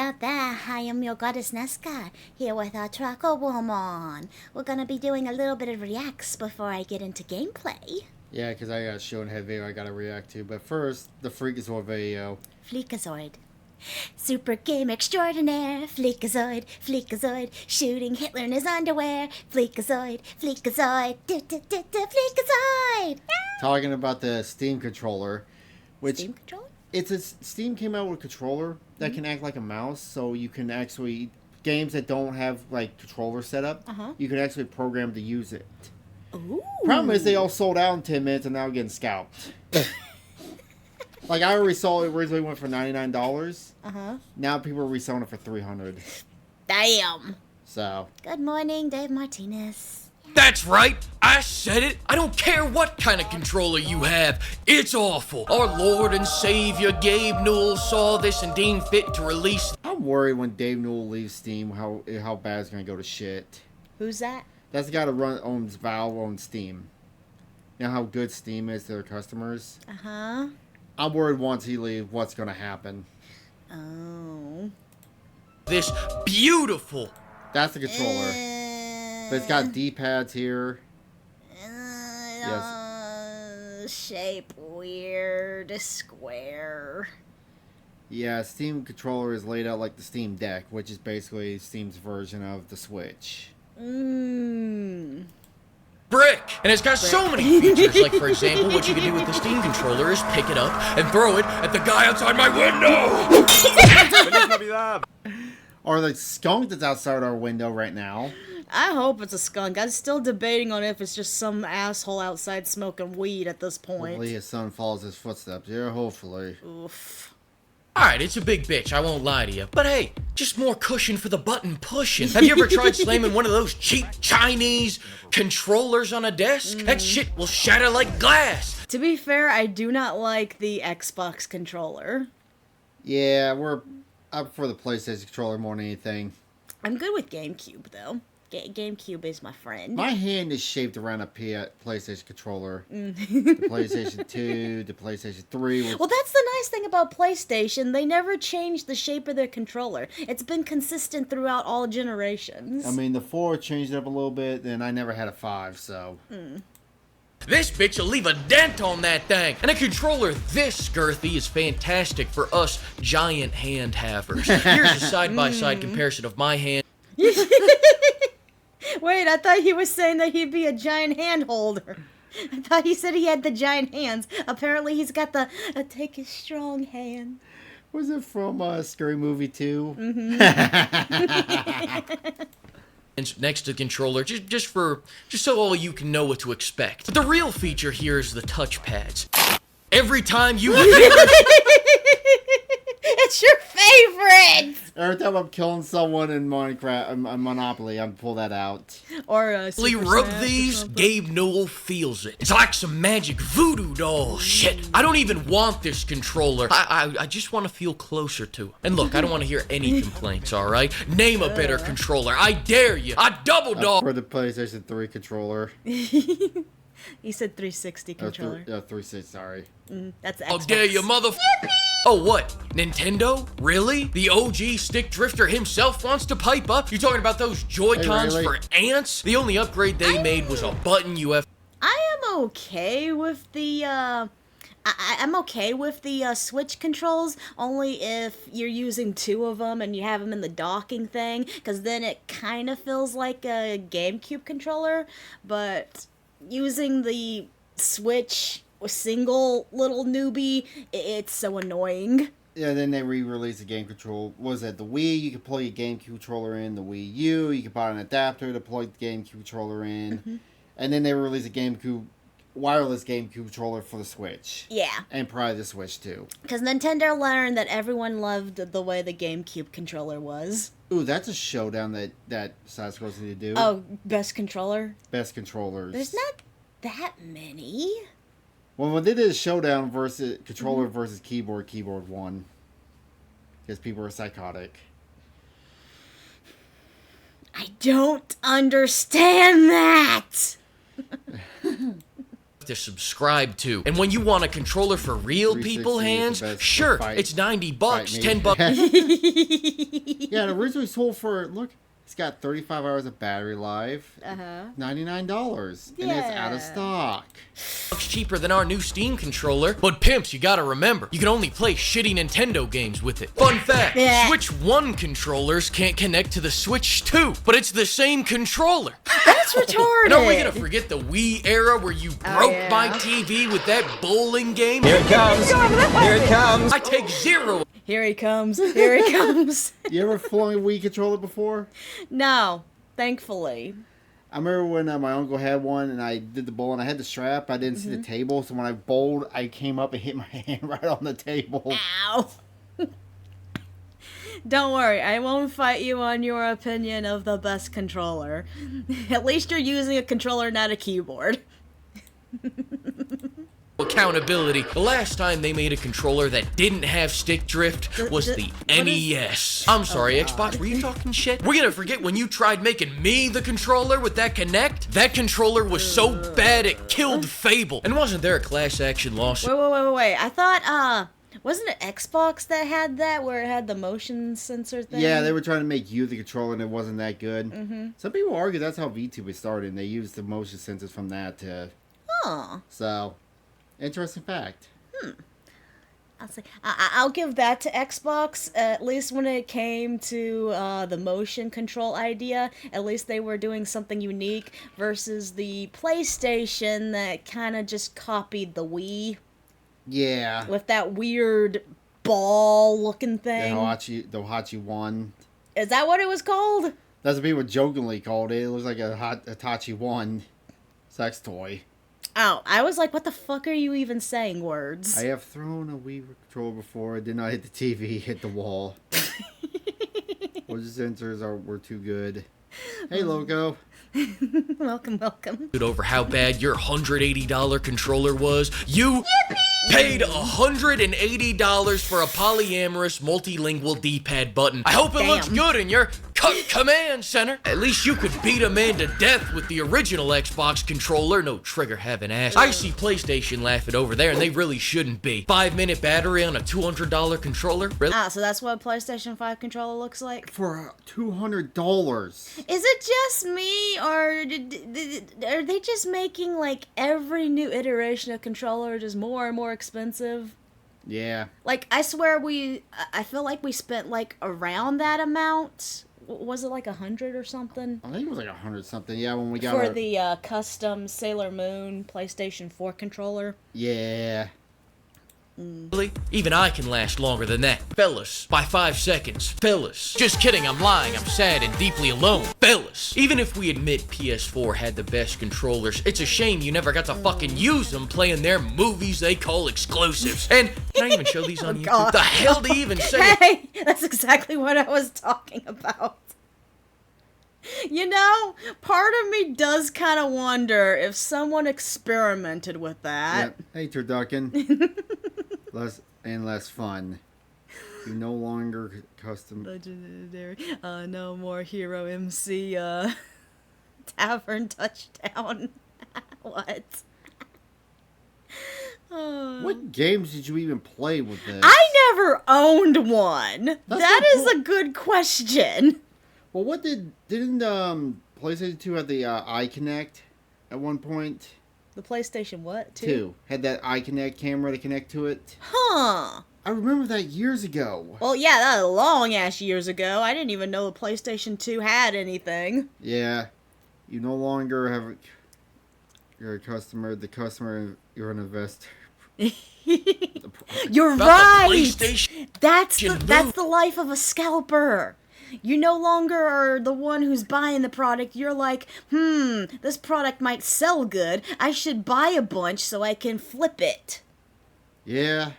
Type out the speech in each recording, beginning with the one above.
about that, I am your goddess Nazca, here with our Traco Woman. We're gonna be doing a little bit of reacts before I get into gameplay. Yeah, because I got a show and head video I gotta react to. But first, the FLEEKAZOID video. FLEEKAZOID. Super game extraordinaire, FLEEKAZOID, FLEEKAZOID, shooting Hitler in his underwear, FLEEKAZOID, FLEEKAZOID, FLEEKAZOID! Talking about the Steam controller. Which Steam controller? Steam came out with a controller that can act like a mouse, so you can actually, games that don't have like controller setup, you can actually program to use it. Ooh. Problem is they all sold out in 10 minutes and now getting scalped. Like I already saw it originally went for $99. Now people are reselling it for $300. Damn. So. Good morning, Dave Martinez. That's right, I said it. I don't care what kind of controller you have. It's awful. Our Lord and Savior Gabe Newell saw this and deemed fit to release. I'm worried when Dave Newell leaves Steam how bad it's gonna go to shit. Who's that? That's the guy that owns Valve, owns Steam. You know how good Steam is to their customers? I'm worried once he leaves, what's gonna happen. Oh. This beautiful. That's the controller. But it's got D-pads here. Yes. Shape weird, square. Yeah, Steam controller is laid out like the Steam Deck, which is basically Steam's version of the Switch. Brick! And it's got so many features, like for example, what you can do with the Steam controller is pick it up and throw it at the guy outside my window! Or the skunk that's outside our window right now. I hope it's a skunk. I'm still debating on if it's just some asshole outside smoking weed at this point. Hopefully his son follows his footsteps. Yeah, hopefully. Oof. Alright, it's a big bitch, I won't lie to you. But hey, just more cushion for the button pushing. Have you ever tried slamming one of those cheap Chinese controllers on a desk? That shit will shatter like glass. To be fair, I do not like the Xbox controller. Yeah, I prefer the PlayStation controller more than anything. I'm good with GameCube, though. GameCube is my friend. My hand is shaped around a PlayStation controller. The PlayStation 2, the PlayStation 3. Well, that's the nice thing about PlayStation. They never changed the shape of their controller. It's been consistent throughout all generations. I mean, the 4 changed it up a little bit, and I never had a 5, so... This bitch will leave a dent on that thing. And a controller this girthy is fantastic for us giant hand havers. Here's a side-by-side comparison of my hand. Wait, I thought he was saying that he'd be a giant hand holder. I thought he said he had the giant hands. Apparently he's got the take a strong hand. Was it from Scary Movie 2? Next to the controller, just so all you can know what to expect. But the real feature here is the touchpads. Every time you It's your favorite! Every time I'm killing someone in Minecraft, Monopoly, I pull that out. Or Super rub Smash these, Gabe Newell feels it. It's like some magic voodoo doll shit. I don't even want this controller. I just want to feel closer to it. And look, I don't want to hear any complaints, alright? Name a better controller. I dare you. I double dog. For the PlayStation 3 controller. He said 360 controller. 360, sorry. That's Xbox. How dare you, Oh, what? Nintendo? Really? The OG stick drifter himself wants to pipe up? You talking about those Joy-Cons for ants? The only upgrade they made was a button UF. I am okay with the, I'm okay with the Switch controls, only if you're using 2 of them and you have them in the docking thing, because then it kind of feels like a GameCube controller, but using the Switch single little newbie, it's so annoying. Yeah, then they re-released the game control. What was that? The Wii, you could plug your GameCube controller in. The Wii U, you could buy an adapter to plug the GameCube controller in. And then they released a wireless GameCube controller for the Switch. Yeah. And probably the Switch too. Because Nintendo learned that everyone loved the way the GameCube controller was. Ooh, that's a showdown that Sasquatch need to do. Oh, best controller? Best controllers. There's not that many. Well, when they did a showdown versus controller versus keyboard won. Because people are psychotic. I don't understand that! To subscribe to. And when you want a controller for real people hands, sure, it's $90, $10. Yeah, it originally sold for, look, it's got 35 hours of battery life. $99. And it's out of stock. It's cheaper than our new Steam controller. But pimps, you gotta remember, you can only play shitty Nintendo games with it. Fun fact, Yeah. Switch 1 controllers can't connect to the Switch 2, but it's the same controller. That's retarded. And are we gonna forget the Wii era where you broke yeah. my TV with that bowling game? Here it comes. Here it comes. I take 0. Here he comes. Here he comes. You ever flung a Wii controller before? No, thankfully. I remember when my uncle had one and I did the bowl and I had the strap. I didn't see the table, so when I bowled, I came up and hit my hand right on the table. Ow. Don't worry, I won't fight you on your opinion of the best controller. At least you're using a controller, not a keyboard. Accountability. The last time they made a controller that didn't have stick drift was the NES. I'm sorry, Xbox, were you talking shit? We're gonna forget when you tried making me the controller with that Kinect? That controller was so bad it killed Fable. And wasn't there a class action lawsuit? Wait. I thought, wasn't it Xbox that had that, where it had the motion sensor thing? Yeah, they were trying to make you the controller and it wasn't that good. Some people argue that's how VTuber started and they used the motion sensors from that to... Huh. So, interesting fact. I'll give that to Xbox. At least when it came to the motion control idea, at least they were doing something unique versus the PlayStation that kind of just copied the Wii Yeah. with that weird ball-looking The thing. Hachi 1. Is that what it was called? That's what people jokingly called it. It looks like a Hitachi 1 sex toy. Oh, I was like, what the fuck are you even saying words? I have thrown a Wii controller before. It did not hit the TV, hit the wall. Motion sensors were too good. Hey, Loco. Welcome. Over how bad your $180 controller was. You paid $180 for a polyamorous multilingual D-pad button. I hope it looks Damn. good in your command center. At least you could beat a man to death with the original Xbox controller. No trigger having ass. I see PlayStation laughing over there, and they really shouldn't be. 5-minute battery on a $200 controller? Really? So that's what a PlayStation 5 controller looks like? For $200. Is it just me, or are they just making, like, every new iteration of controller just more and more expensive? Yeah. Like, I swear I feel like we spent, like, around that amount. Was it, like, 100 or something? I think it was like 100 something. Yeah, when we got For our... the custom Sailor Moon PlayStation 4 controller. Yeah. Really? Even I can last longer than that. Fellas, by 5 seconds. Fellas. Just kidding, I'm lying. I'm sad and deeply alone. Fellas. Even if we admit PS4 had the best controllers, it's a shame you never got to fucking use them playing their movies they call exclusives. And can I even show these on YouTube? God. The hell do you even say? Hey, that's exactly what I was talking about. You know, part of me does kind of wonder if someone experimented with that. Yep. Hey, turducken. less fun. You no longer custom... Legendary, no more Hero MC, Tavern Touchdown. What? What games did you even play with this? I never owned one. That's That the is a good question. Well, what didn't PlayStation 2 have the iConnect at one point? The PlayStation what? 2 had that iConnect camera to connect to it. Huh. I remember that years ago. Well, yeah, that was long ass years ago. I didn't even know the PlayStation 2 had anything. Yeah, you no longer have. You're a customer. The customer. You're an investor. You're About right. the PlayStation That's move. the life of a scalper. You no longer are the one who's buying the product. You're like, this product might sell good. I should buy a bunch so I can flip it. Yeah.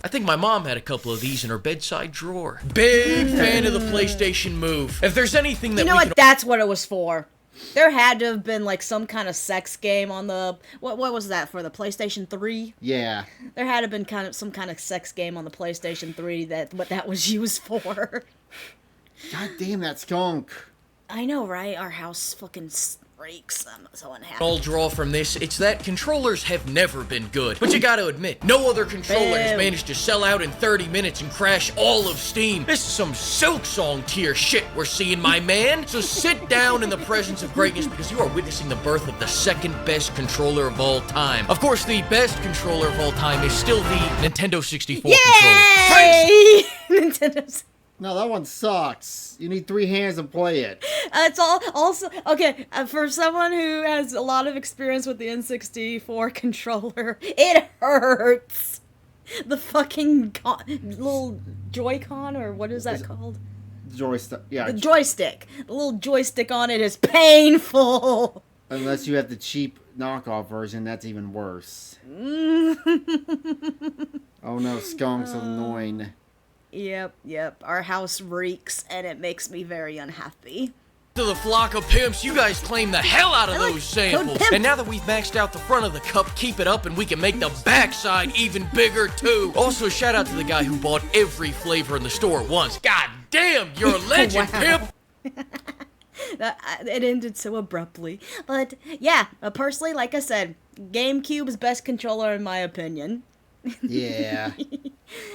I think my mom had a couple of these in her bedside drawer. Big fan of the PlayStation Move. If there's anything that You know we what? can... That's what it was for. There had to have been like some kind of sex game on the what was that for the PlayStation 3? Yeah. There had to have been some kind of sex game on the PlayStation 3 what that was used for. God damn that skunk. I know, right? Our house fucking reeks. I'm so unhappy. I'll draw from this, it's that controllers have never been good. But you gotta admit, no other controller has Boo. managed to sell out in 30 minutes and crash all of Steam. This is some Silk Song tier shit we're seeing, my man. So sit down in the presence of greatness because you are witnessing the birth of the second best controller of all time. Of course, the best controller of all time is still the Nintendo 64 controller. Praise Yay! Nintendo's. No, that one sucks. You need 3 hands to play it. It's all also okay for someone who has a lot of experience with the N64 controller. It hurts. The fucking little Joy-Con, or what is that called? Joystick. Yeah. The joystick. The little joystick on it is painful. Unless you have the cheap knockoff version, that's even worse. Oh no, skunks are annoying. Yep. Our house reeks, and it makes me very unhappy. to the flock of pimps. You guys claim the hell out of those samples. And now that we've maxed out the front of the cup, keep it up and we can make the backside even bigger too. Also, shout out to the guy who bought every flavor in the store at once. God damn, you're a legend, pimp! It ended so abruptly. But yeah, personally, like I said, GameCube's best controller in my opinion. Yeah.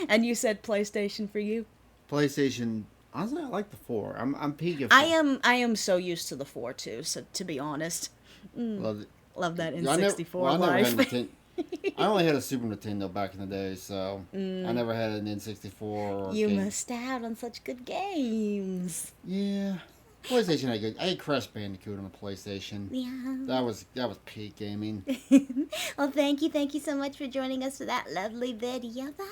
And you said PlayStation for you? PlayStation. Honestly, I like the 4. I'm peaking. I am so used to the 4 too. So to be honest, love that N64 life. I only had a Super Nintendo back in the day, so I never had an N64. Or you missed out on such good games. Yeah. PlayStation, I had Crash Bandicoot on the PlayStation. Yeah. That was peak gaming. Well, thank you so much for joining us for that lovely video. Bye.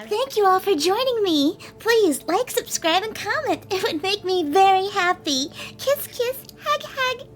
Thank you all for joining me. Please like, subscribe, and comment. It would make me very happy. Kiss, kiss, hug, hug.